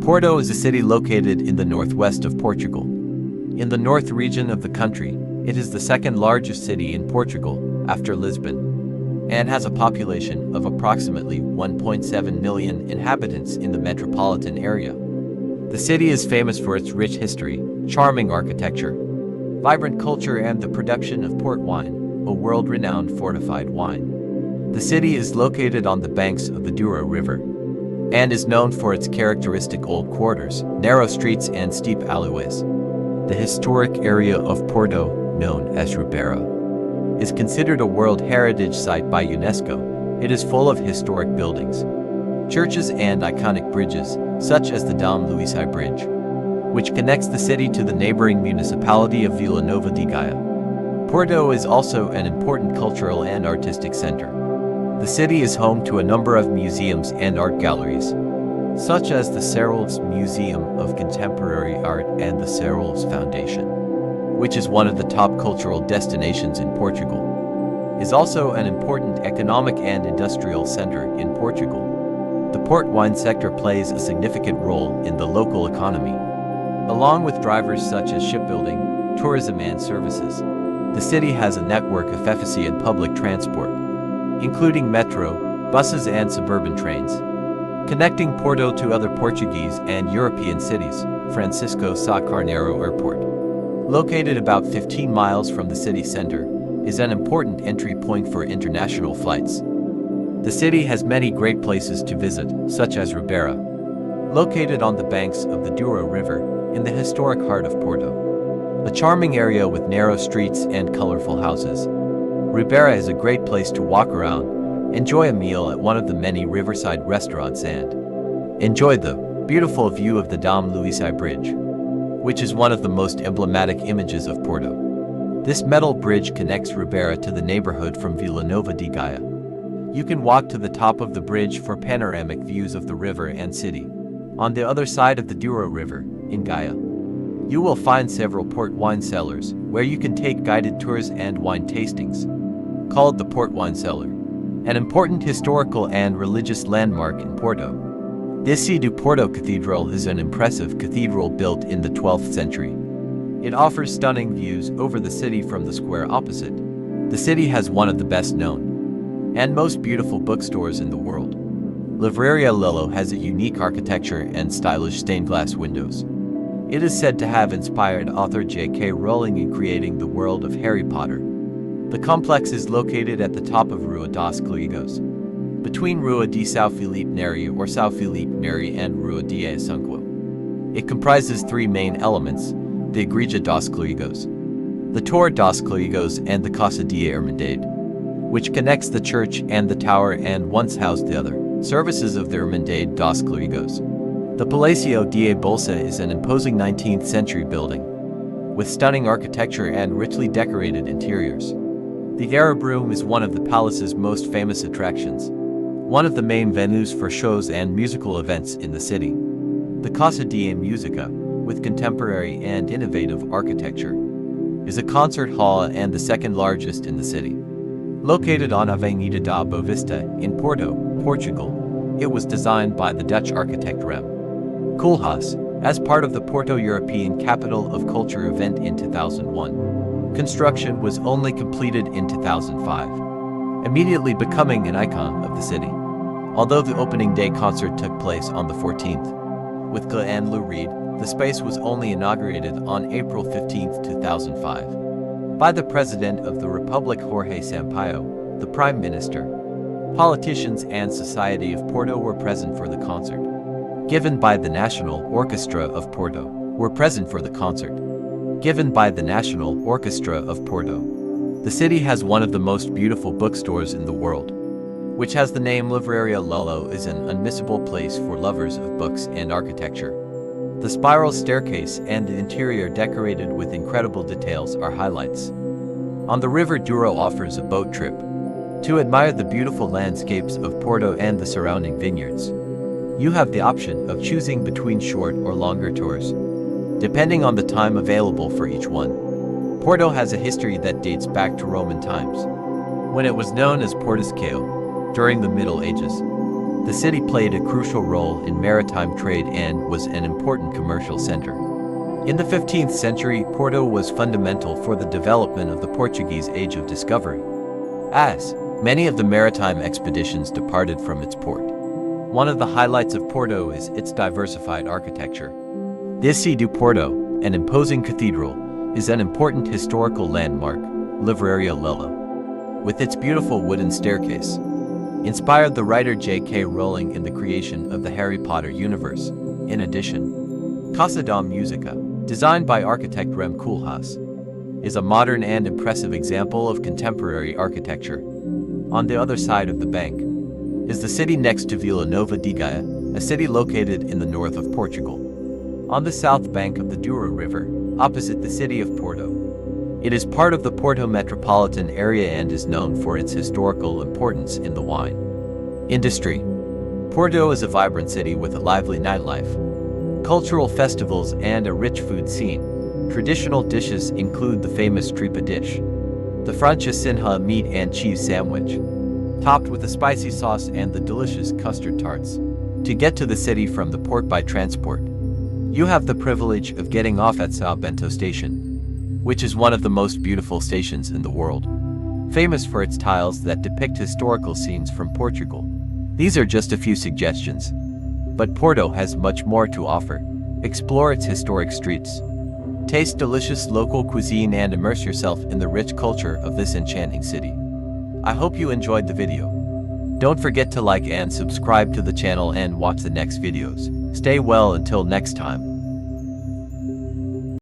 Porto is a city located in the northwest of Portugal. In the north region of the country, it is the second largest city in Portugal, after Lisbon, and has a population of approximately 1.7 million inhabitants in the metropolitan area. The city is famous for its rich history, charming architecture, vibrant culture, and the production of port wine, a world-renowned fortified wine. The city is located on the banks of the Douro River and is known for its characteristic old quarters, narrow streets, and steep alleyways. The historic area of Porto, known as Ribeira, is considered a World Heritage Site by UNESCO. It is full of historic buildings, churches, and iconic bridges, such as the Dom Luisi Bridge, which connects the city to the neighboring municipality of Vila Nova de Gaia. Porto is also an important cultural and artistic center. The city is home to a number of museums and art galleries, such as the Serralves Museum of Contemporary Art and the Serralves Foundation, which is one of the top cultural destinations in Portugal. It is also an important economic and industrial center in Portugal. The port wine sector plays a significant role in the local economy, along with drivers such as shipbuilding, tourism, and services. The city has a network of efficient public transport, including metro, buses, and suburban trains, connecting Porto to other Portuguese and European cities. Francisco Sá Carneiro Airport, located about 15 miles from the city center, is an important entry point for international flights. The city has many great places to visit, such as Ribeira, located on the banks of the Douro River in the historic heart of Porto, a charming area with narrow streets and colorful houses. Ribeira is a great place to walk around, enjoy a meal at one of the many riverside restaurants, and enjoy the beautiful view of the Dom Luisi Bridge, which is one of the most emblematic images of Porto. This metal bridge connects Ribeira to the neighborhood from Vila Nova de Gaia. You can walk to the top of the bridge for panoramic views of the river and city. On the other side of the Douro River, in Gaia, you will find several port wine cellars where you can take guided tours and wine tastings, called the Port Wine Cellar, an important historical and religious landmark in Porto. The Sé do Porto Cathedral is an impressive cathedral built in the 12th century. It offers stunning views over the city from the square opposite. The city has one of the best known and most beautiful bookstores in the world. Livraria Lillo has a unique architecture and stylish stained glass windows. It is said to have inspired author J.K. Rowling in creating the world of Harry Potter. The complex is located at the top of Rua dos Clérigos, between Rua de São Filipe Neri or São Filipe Neri and Rua de Assunção. It comprises three main elements: the Igreja dos Clérigos, the Torre dos Clérigos, and the Casa de Irmandade, which connects the church and the tower and once housed the other services of the Irmandade dos Clérigos. The Palacio de Bolsa is an imposing 19th century building, with stunning architecture and richly decorated interiors. The Arab Room is one of the palace's most famous attractions, one of the main venues for shows and musical events in the city. The Casa de Música, with contemporary and innovative architecture, is a concert hall and the second largest in the city. Located on Avenida da Boa Vista in Porto, Portugal, it was designed by the Dutch architect Rem Koolhaas as part of the Porto European Capital of Culture event in 2001. Construction was only completed in 2005, immediately becoming an icon of the city. Although the opening day concert took place on the 14th, with Glenn and Lou Reed, the space was only inaugurated on April 15, 2005, by the President of the Republic Jorge Sampaio, the Prime Minister. Politicians and Society of Porto were present for the concert. Given by the National Orchestra of Porto, were present for the concert. Given by the National Orchestra of Porto. The city has one of the most beautiful bookstores in the world, which has the name Livraria Lillo, is an unmissable place for lovers of books and architecture. The spiral staircase and the interior decorated with incredible details are highlights. On the River Douro offers a boat trip to admire the beautiful landscapes of Porto and the surrounding vineyards. You have the option of choosing between short or longer tours, depending on the time available for each one. Porto has a history that dates back to Roman times, when it was known as Portiscale during the Middle Ages. The city played a crucial role in maritime trade and was an important commercial center. In the 15th century, Porto was fundamental for the development of the Portuguese Age of Discovery, as many of the maritime expeditions departed from its port. One of the highlights of Porto is its diversified architecture. The Sé do Porto, an imposing cathedral, is an important historical landmark, Livraria Lello, with its beautiful wooden staircase, inspired the writer J.K. Rowling in the creation of the Harry Potter universe. In addition, Casa da Musica, designed by architect Rem Koolhaas, is a modern and impressive example of contemporary architecture. On the other side of the bank is the city next to Vila Nova de Gaia, a city located in the north of Portugal, on the south bank of the Douro River, opposite the city of Porto. It is part of the Porto metropolitan area and is known for its historical importance in the wine industry. Porto is a vibrant city with a lively nightlife, cultural festivals, and a rich food scene. Traditional dishes include the famous tripa dish, the francesinha meat and cheese sandwich, topped with a spicy sauce, and the delicious custard tarts. To get to the city from the port by transport, you have the privilege of getting off at São Bento Station, which is one of the most beautiful stations in the world, famous for its tiles that depict historical scenes from Portugal. These are just a few suggestions, but Porto has much more to offer. Explore its historic streets, taste delicious local cuisine, and immerse yourself in the rich culture of this enchanting city. I hope you enjoyed the video. Don't forget to like and subscribe to the channel and watch the next videos. Stay well until next time.